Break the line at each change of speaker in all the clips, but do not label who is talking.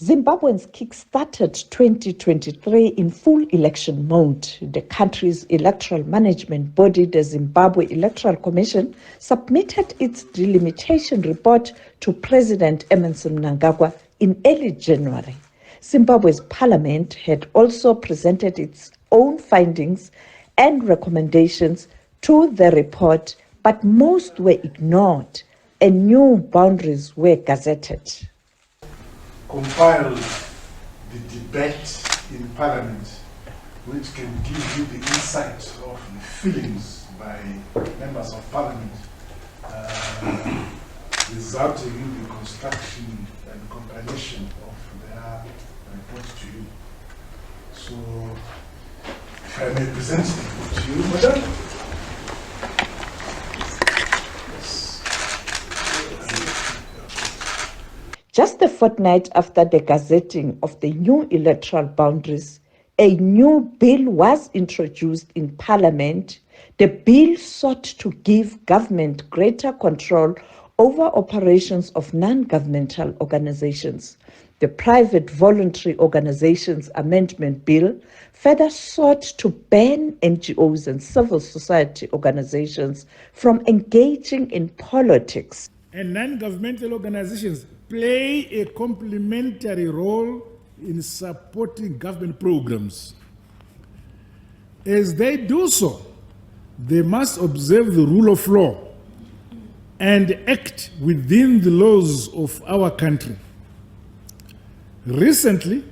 Zimbabweans kick-started 2023 in full election mode. The country's electoral management body, the Zimbabwe Electoral Commission, submitted its delimitation report to President Emmerson Mnangagwa in early January. Zimbabwe's parliament had also presented its own findings and recommendations to the report, but most were ignored and new boundaries were gazetted.
Compile the debate in Parliament, which can give you the insight of the feelings by members of Parliament, resulting in the construction and compilation of their report to you. So, if I may present it to you, Madam.
Just a fortnight after the gazetting of the new electoral boundaries, a new bill was introduced in Parliament. The bill sought to give government greater control over operations of non-governmental organizations. The Private Voluntary Organizations Amendment Bill further sought to ban NGOs and civil society organizations from engaging in politics.
And non-governmental organizations play a complementary role in supporting government programs. As they do so, they must observe the rule of law and act within the laws of our country. Recently,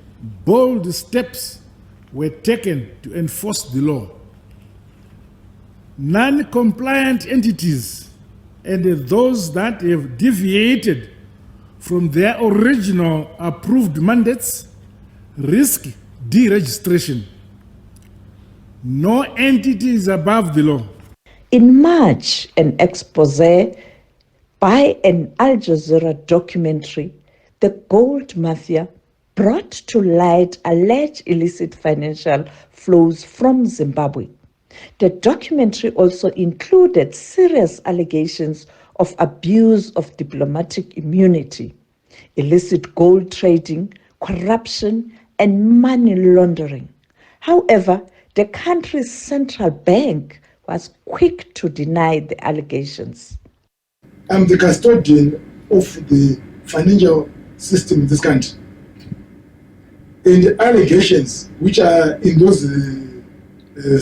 bold steps were taken to enforce the law. Non-compliant entities and those that have deviated from their original approved mandates risk deregistration. No entity is above the law.
In March, an expose by an Al Jazeera documentary, The Gold Mafia, brought to light alleged illicit financial flows from Zimbabwe. The documentary also included serious allegations of abuse of diplomatic immunity, illicit gold trading, corruption, and money laundering. However, the country's central bank was quick to deny the allegations.
I'm the custodian of the financial system in this country. And the allegations, which are in those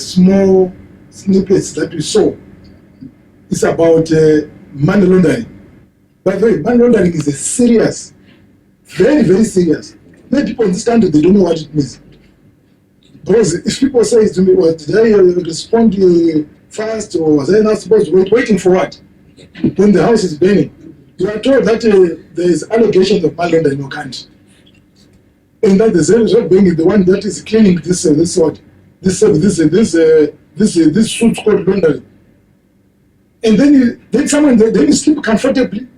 small snippets that we saw, is about money laundering. By the way, money laundering is a serious, very, very serious. Many people in this country, they don't know what it means. Because if people say to me, well, did I respond fast, or was I not supposed to wait? Waiting for what? When the house is burning. You are told that there is allegation of money laundering in your country. And that the central bank is the one that is cleaning this suit called laundering. And then someone you sleep comfortably.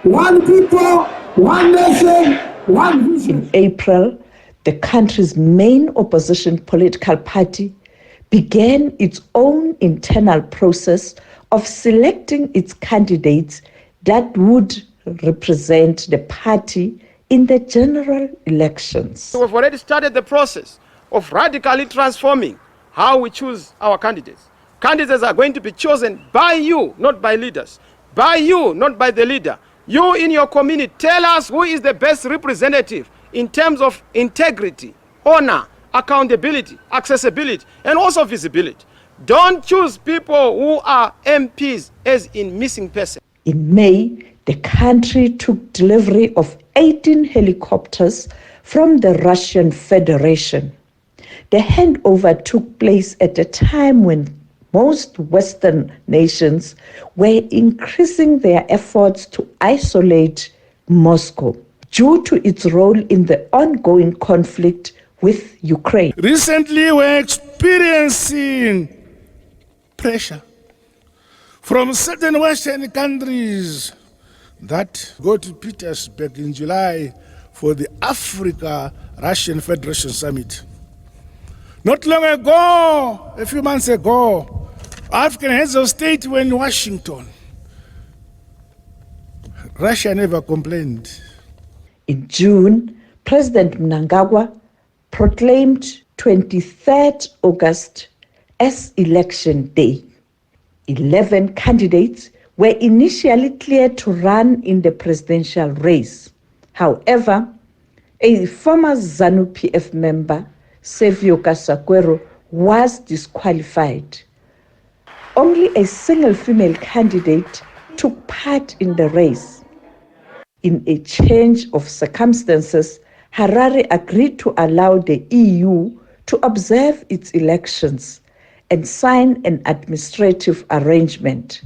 One people, one nation, one vision.
In April, the country's main opposition political party began its own internal process of selecting its candidates that would represent the party in the general elections.
We've already started the process of radically transforming how we choose our candidates. Candidates are going to be chosen by you, not by leaders. By you, not by the leader. You in your community, tell us who is the best representative in terms of integrity, honor, accountability, accessibility, and also visibility. Don't choose people who are MPs as in missing person.
In May, the country took delivery of 18 helicopters from the Russian Federation. The handover took place at a time when most Western nations were increasing their efforts to isolate Moscow due to its role in the ongoing conflict with Ukraine.
Recently, we're experiencing pressure from certain Western countries that go to Petersburg in July for the Africa-Russian Federation Summit. Not long ago, a few months ago, African heads of state were in Washington. Russia never complained.
In June, President Mnangagwa proclaimed 23rd August as election day. 11 candidates were initially cleared to run in the presidential race. However, a former ZANU-PF member, Savio Kasakwero, was disqualified. Only a single female candidate took part in the race. In a change of circumstances, Harare agreed to allow the EU to observe its elections and sign an administrative arrangement.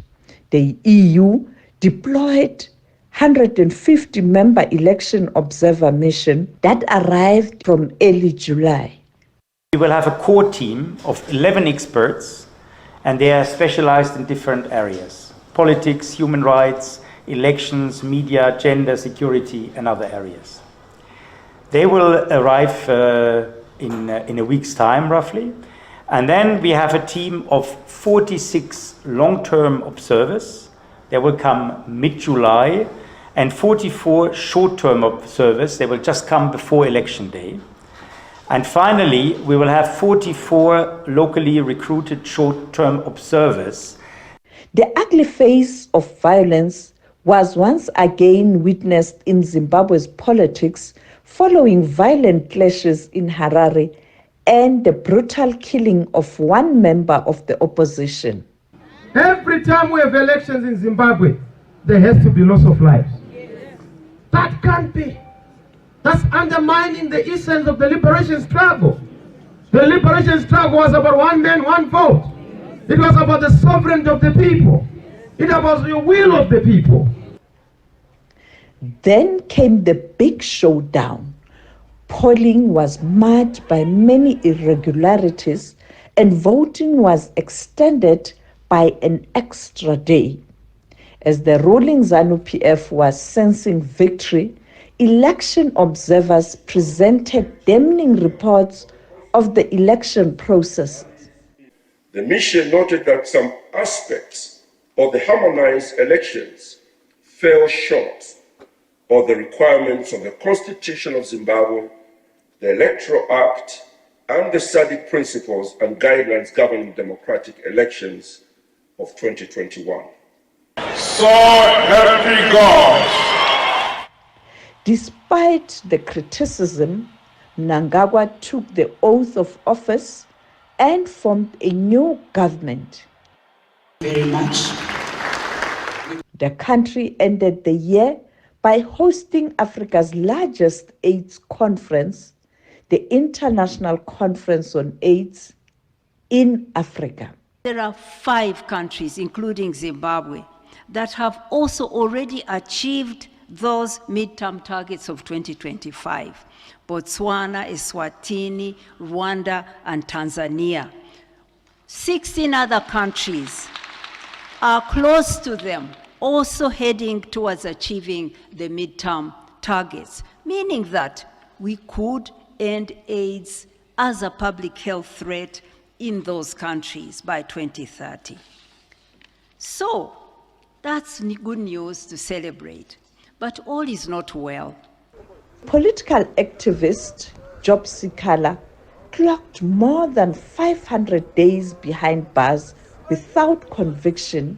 The EU deployed 150-member election observer mission that arrived from early July.
We will have a core team of 11 experts, and they are specialized in different areas: politics, human rights, elections, media, gender, security, and other areas. They will arrive in a week's time, roughly. And then we have a team of 46 long-term observers. They will come mid-July, and 44 short-term observers. They will just come before election day. And finally, we will have 44 locally recruited short-term observers.
The ugly face of violence was once again witnessed in Zimbabwe's politics following violent clashes in Harare and the brutal killing of one member of the opposition.
Every time we have elections in Zimbabwe, there has to be loss of lives. That can't be. That's undermining the essence of the liberation struggle. The liberation struggle was about one man, one vote. It was about the sovereignty of the people. It was the will of the people.
Then came the big showdown. Polling was marred by many irregularities, and voting was extended by an extra day. As the ruling ZANU-PF was sensing victory, election observers presented damning reports of the election process.
The mission noted that some aspects of the harmonized elections fell short of the requirements of the Constitution of Zimbabwe, the Electoral Act, and the SABC principles and guidelines governing democratic elections of 2021.
So help me God.
Despite the criticism, Mnangagwa took the oath of office and formed a new government.
Very much.
The country ended the year by hosting Africa's largest AIDS conference, the International Conference on AIDS, in Africa.
There are 5 countries, including Zimbabwe, that have also already achieved those midterm targets of 2025. Botswana, Eswatini, Rwanda, and Tanzania. 16 other countries are close to them, also heading towards achieving the midterm targets, meaning that we could end AIDS as a public health threat in those countries by 2030. So that's good news to celebrate, but all is not well.
Political activist Job Sikhala clocked more than 500 days behind bars without conviction.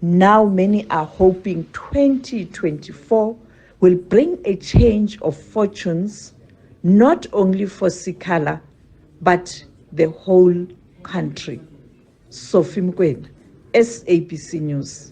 Now many are hoping 2024 will bring a change of fortunes, not only for Sikhala, but the whole country. Sophie Mkwena, SABC News.